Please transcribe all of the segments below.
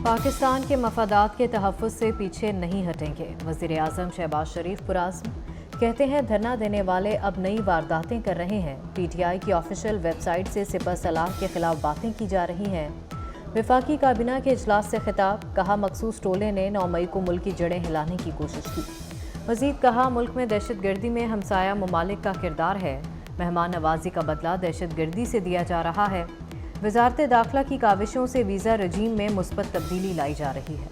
पाकिस्तान के मफादात के तहफ़्फ़ुज़ से पीछे नहीं हटेंगे। वज़ीर आज़म शहबाज शरीफ पुरअज़्म कहते हैं धरना देने वाले अब नई वारदातें कर रहे हैं। PTI की ऑफिशियल वेबसाइट से सिपह सलाह के खिलाफ बातें की जा रही हैं। वफाकी काबीना के इजलास से खिताब, कहा मखसूस टोले ने 9 मई को मुल्क की जड़ें हिलाने की कोशिश की। मज़ीद कहा मुल्क में दहशत गर्दी में हमसाया ममालिक का किरदार है। मेहमान नवाजी का बदला दहशत गर्दी से दिया जा रहा है। वज़ारत दाखिला की काविशों से वीज़ा रजीम में मुस्बत तब्दीली लाई जा रही है।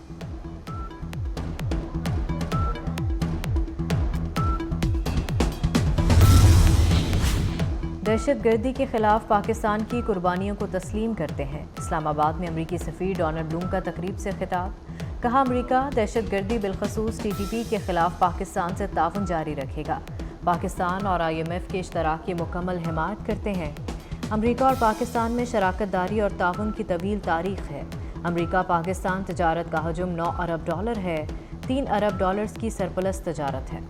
दहशत गर्दी के खिलाफ पाकिस्तान की कुर्बानियों को तस्लीम करते हैं। इस्लामाबाद में अमरीकी सफ़ीर डोनाल्ड ब्लूम का तकरीब से खिताब, कहा अमरीका दहशत गर्दी बिलखसूस TTP के खिलाफ पाकिस्तान से ताउन जारी रखेगा। पाकिस्तान और IMF के इश्तराक की मुकम्मल हिमायत करते हैं। अमरीका और पाकिस्तान में शराकत दारी और ताउन की तवील तारीख है। अमरीका पाकिस्तान तजारत का हजम $9 अरब है। $3 अरब की सरप्लस तजारत है।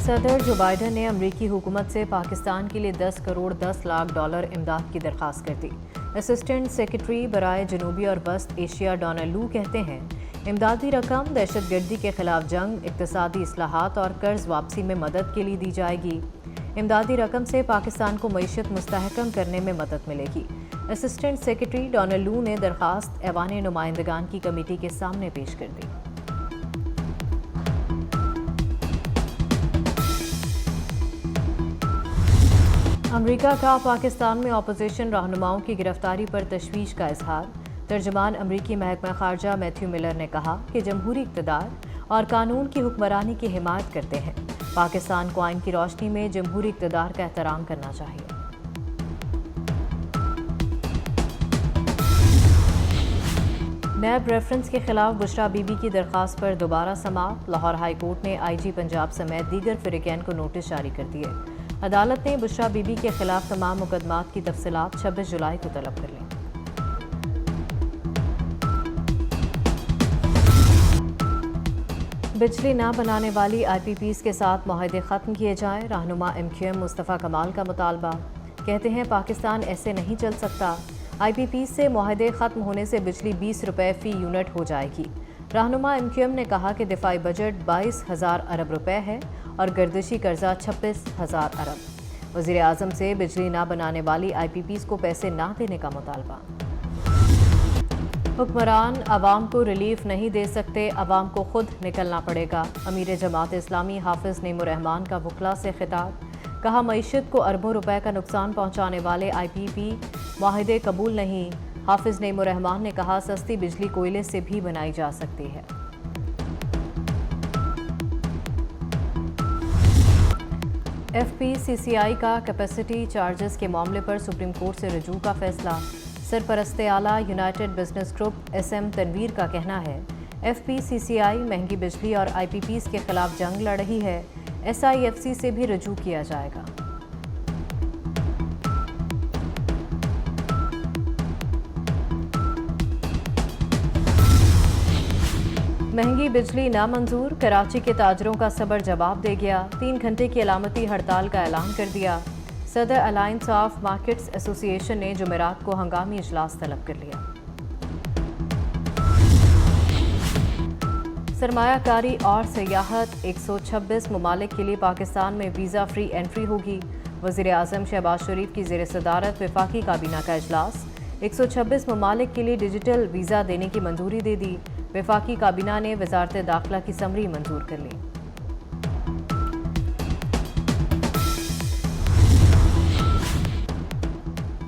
सदर जो बाइडन ने अमरीकी हुकूमत से पाकिस्तान के लिए $10 करोड़ 10 लाख इमदाद की दरख्वास्त कर दी। असिस्टेंट सेक्रेटरी बराए जनूबी और वस्त एशिया डोनाल्ड लू कहते हैं इमदादी रकम दहशत गर्दी के खिलाफ जंग, इक़्तिसादी इस्लाहात और कर्ज वापसी में मदद के लिए दी जाएगी। इमदादी रकम से पाकिस्तान को मईशत मुस्तहकम करने में मदद मिलेगी। असिस्टेंट सेक्रेटरी डोनाल्ड लू ने दरख्वास्त ऐवान नुमाइंदगान की कमेटी के सामने पेश कर दी। अमरीका का पाकिस्तान में अपोजिशन रहनुमाओं की गिरफ्तारी पर तशवीश का इजहार। तर्जमान अमरीकी महकमा खारजा मैथ्यू मिलर ने कहा कि जमहूरी इक़्तिदार और कानून की हुक्मरानी की हिमायत करते हैं। पाकिस्तान को आइन की रोशनी में जमहूरी इक़्तिदार का एहतराम करना चाहिए। नैब रेफरेंस के खिलाफ बुशरा बीबी की दरख्वास्त पर दोबारा समाअत। लाहौर हाई कोर्ट ने IG पंजाब समेत दीगर फ़रीक़ैन को नोटिस जारी कर दिए। अदालत ने बुशरा बीबी के खिलाफ तमाम मुकदमात की तफसीलात 26 जुलाई को तलब कर ली। बिजली न बनाने वाली IPPs के साथ मुआहदे ख़त्म किए जाएं। रहनुमा MQM मुस्तफ़ा कमाल का मुतालबा, कहते हैं पाकिस्तान ऐसे नहीं चल सकता। IPPs से मुआहदे ख़त्म होने से बिजली ₹20 फ़ी यूनिट हो जाएगी। रहनुमा MQM ने कहा कि दिफाई बजट 22,000 अरब रुपए है और गर्दिशी कर्जा 26,000 अरब। वज़ीर आज़म से बिजली ना बनाने वाली IPPs को पैसे ना देने का मुतालबा। हुक्मरान अवाम को रिलीफ नहीं दे सकते, अवाम को खुद निकलना पड़ेगा। अमीर जमात इस्लामी हाफिज नेमुर्रहमान का वकला से खिताब, कहा मईशत को अरबों रुपए का नुकसान पहुँचाने वाले IPP मुआहदे कबूल नहीं। हाफिज नेमुर्रहमान ने कहा सस्ती बिजली कोयले से भी बनाई जा सकती है। FPCCI का कैपेसिटी चार्जेस के मामले पर सुप्रीम कोर्ट से रजू का फैसला। सरपरस्त आला United business group SM Tanveer का कहना है FPCCI महंगी बिजली और IPPs के खिलाफ जंग लड़ रही है। SIFC से भी रजू किया जाएगा। महंगी बिजली नामंजूर, कराची के ताजरों का सब्र जवाब दे गया। 3 घंटे की अलामती हड़ताल का ऐलान कर दिया। सदर अलायंस ऑफ मार्केट्स एसोसिएशन ने जुमेरात को हंगामी इजलास तलब कर लिया। सरमायाकारी और सियाहत 126 ममालिक के लिए पाकिस्तान में वीज़ा फ्री एंट्री होगी। वज़ीर आज़म शहबाज शरीफ की ज़ेर सदारत वफाकी काबीना का इजलास। 126 ममालिक के लिए डिजिटल वीज़ा देने की मंजूरी दे दी। वफाकी काबीना ने वज़ारत दाखिला की समरी मंजूर कर ली।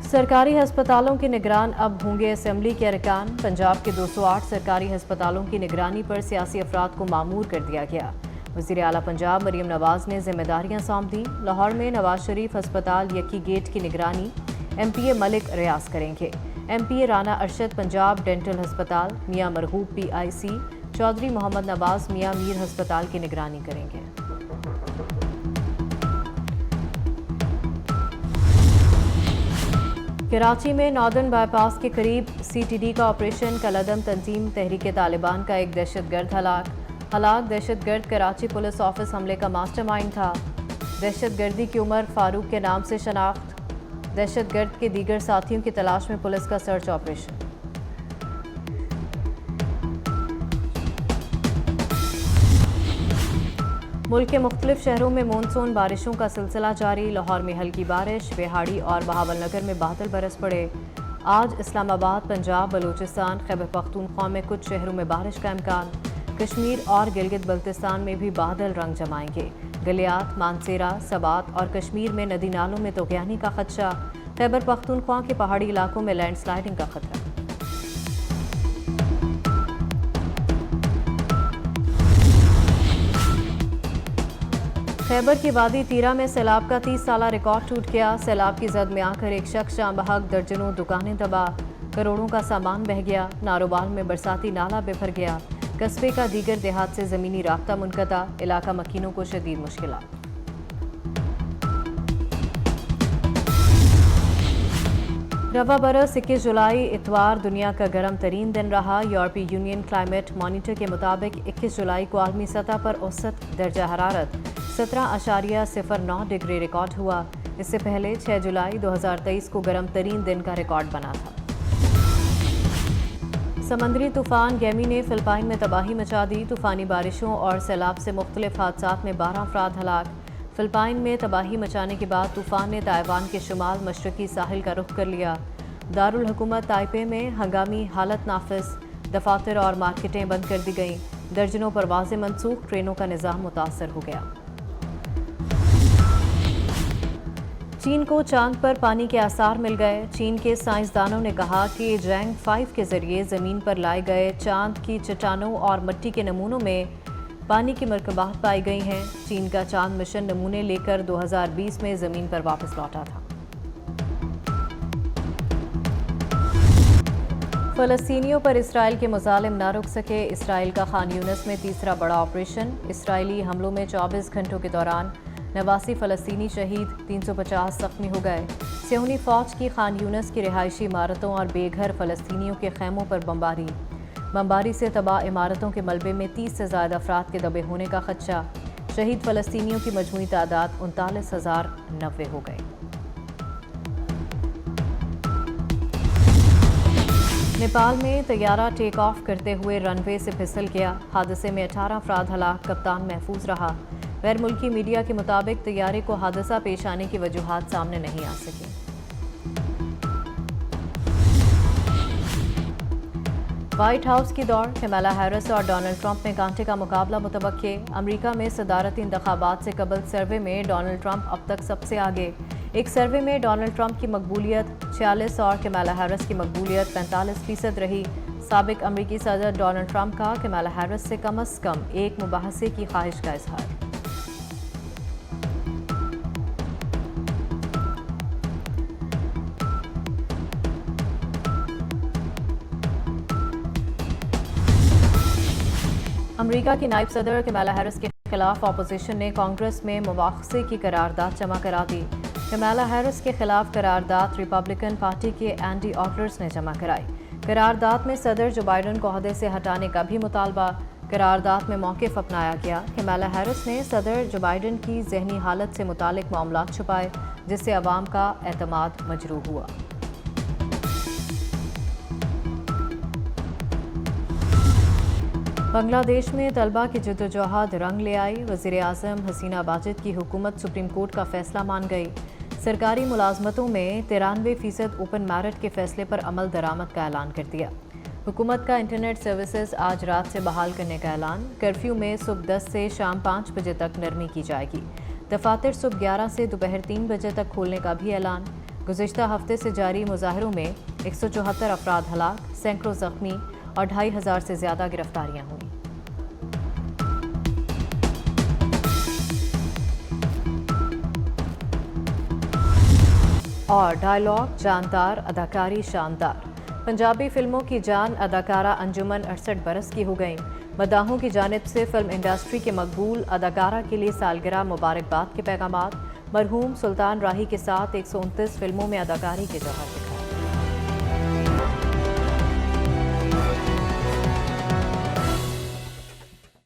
सरकारी हस्पतालों के निगरान अब होंगे असेंबली के अरकान। पंजाब के 208 सरकारी हस्पतालों की निगरानी पर सियासी अफराद को मामूर कर दिया गया। वज़ीर आला पंजाब मरीम नवाज़ ने जिम्मेदारियां सौंप दी। लाहौर में नवाज शरीफ हस्पताल यकी गेट की निगरानी MPA मलिक रियाज करेंगे। MPA राना अरशद पंजाब डेंटल हस्पताल, मियाँ मरगूब PIC, चौधरी मोहम्मद नवाज मियाँ मीर हस्पताल की निगरानी करेंगे। कराची में नॉर्दर्न बाईपास के करीब CTD का ऑपरेशन, कलअदम तंजीम तहरीक तालिबान का एक दहशतगर्द हलाक। दहशतगर्द कराची पुलिस ऑफिस हमले का मास्टरमाइंड था। दहशत गर्दी की उमर फारूक के नाम से शनाख्त। दहशत गर्द के दीगर साथियों की तलाश में पुलिस का सर्च ऑपरेशन। मुल्क के मुख्तलिफ शहरों में मानसून बारिशों का सिलसिला जारी। लाहौर में हल्की बारिश, बिहाड़ी और बहावलनगर में बादल बरस पड़े। आज इस्लामाबाद, पंजाब, बलूचिस्तान, खैबर पख्तूनख्वा में कुछ शहरों में बारिश का इम्कान। कश्मीर और गिलगित बल्तिस्तान में भी बादल रंग जमाएंगे। गलियात, मानसेरा, सबात और कश्मीर में नदी नालों में तोगयानी का खदशा। खैबर पख्तूनख्वा के पहाड़ी इलाकों में लैंडस्लाइडिंग का खतरा। खैबर की वादी तीरा में सैलाब का 30 साला रिकॉर्ड टूट गया। सैलाब की जद में आकर एक शख्स जाँ बहक, दर्जनों दुकानें तबाह, करोड़ों का सामान बह गया। नारोबाल में बरसाती नाला बिफर गया। कस्बे का दीगर देहात से ज़मीनी राब्ता मुनक़ता, इलाका मकीनों को शदीद मुश्किलात। रवा बरस 21 जुलाई इतवार दुनिया का गर्म तरीन दिन रहा। यूरोपीय यूनियन क्लाइमेट मॉनिटर के मुताबिक 21 जुलाई को आलमी सतह पर औसत दर्जा हरारत 17.09 डिग्री रिकॉर्ड हुआ। इससे पहले 6 जुलाई 2023 को गर्म तरीन दिन का रिकॉर्ड बना था। समंदरी तूफान गैमी ने फिलिपाइन में तबाही मचा दी। तूफानी बारिशों और सैलाब से मुख्तलिफ हादसात में 12 अफराद हलाक। फिलिपाइन में तबाही मचाने के बाद तूफान ने ताइवान के शुमाल मशरकी साहिल का रुख कर लिया। दारुल हुकूमत ताइपे में हंगामी हालत नाफिज, दफातर और मार्केटें बंद कर दी गईं। दर्जनों परवाज़ें मनसूख, ट्रेनों का निज़ाम मुतासर हो गया। चीन को चांद पर पानी के आसार मिल गए। चीन के साइंसदानों ने कहा कि जैंग 5 के जरिए ज़मीन पर लाए गए चांद की चट्टानों और मिट्टी के नमूनों में पानी की मरकबात पाई गई हैं। चीन का चांद मिशन नमूने लेकर 2020 में ज़मीन पर वापस लौटा था। फ़लस्तीनियों पर इसराइल के मुज़ालिम ना रुक सके। इसराइल का खान यूनिस में तीसरा बड़ा ऑपरेशन। इसराइली हमलों में 24 घंटों के दौरान 89 फ़लस्तीनी शहीद, 350 ज़ख्मी हो गए। सियोनी फ़ौज की खान यूनिस की रिहायशी इमारतों और बेघर फ़लस्तीनियों के खैमों पर बमबारी से तबाह इमारतों के मलबे में 30 से ज़्यादा अफराद के दबे होने का खदशा। शहीद फ़लस्तीनियों की मजमूई तादाद 39,090 हो गई। नेपाल में तैयारा टेक ऑफ करते हुए रनवे से फिसल गया। हादसे में 18 अफराद हलाक, कप्तान महफूज रहा। गैर मुल्की मीडिया के मुताबिक तैयारे को हादसा पेश आने की वजूहात सामने नहीं आ सकी। व्हाइट हाउस की दौड़, कमला हैरिस और डोनाल्ड ट्रंप में कांटे का मुकाबला मुतवक्के। अमेरिका में सदारती इंतखाबात से कबल सर्वे में डोनाल्ड ट्रंप अब तक सबसे आगे। एक सर्वे में डोनाल्ड ट्रंप की मकबूलियत 46 और कमला हैरिस की मकबूलियत 45% रही। साबिक अमरीकी सदर डोनाल्ड ट्रंप का कमला हैरिस से कम एक मुबाहसे की ख्वाहिश का इजहार। अमेरिका की नायब सदर कमला हैरिस के खिलाफ अपोजिशन ने कांग्रेस में मुवाख़से की करारदाद जमा करा दी। कमला हैरिस के खिलाफ करारदाद रिपब्लिकन पार्टी के एंडी ऑटलर्स ने जमा कराई। करारदाद में सदर जो बाइडन को ओहदे से हटाने का भी मुतालबा। करारदाद में मौक़िफ़ अपनाया गया। कमला हैरिस ने सदर जो बाइडन की ज़हनी हालत से मुतालिक मामलात छुपाए, जिससे अवाम का एतमाद मजरूह हुआ। बांग्लादेश में तलबा की जद्दोजहद रंग ले आई। वज़ीर आज़म हसीना बाजिद की हुकूमत सुप्रीम कोर्ट का फैसला मान गई। सरकारी मुलाजमतों में 93% ओपन मेरिट के फैसले पर अमल दरामद का ऐलान कर दिया। हुकूमत का इंटरनेट सर्विसेज आज रात से बहाल करने का ऐलान। कर्फ्यू में सुबह 10 से शाम 5 बजे तक नरमी की जाएगी। दफातर सुबह 11 से दोपहर 3 बजे तक खोलने का भी ऐलान। गुज़िश्ता हफ्ते से जारी मुजाहरों में 174 अफराद हलाक, सैकड़ों ज़ख्मी और 2500 से ज़्यादा गिरफ्तारियाँ हुई। और डायलॉग जानदार, अदाकारी शानदार। पंजाबी फिल्मों की जान अदाकारा अंजुमन 68 बरस की हो गईं। मदाहों की जानिब से फिल्म इंडस्ट्री के मकबूल अदाकारा के लिए सालगिरह मुबारकबाद के पैगामात। मरहूम सुल्तान राही के साथ 129 फिल्मों में अदाकारी के जौहर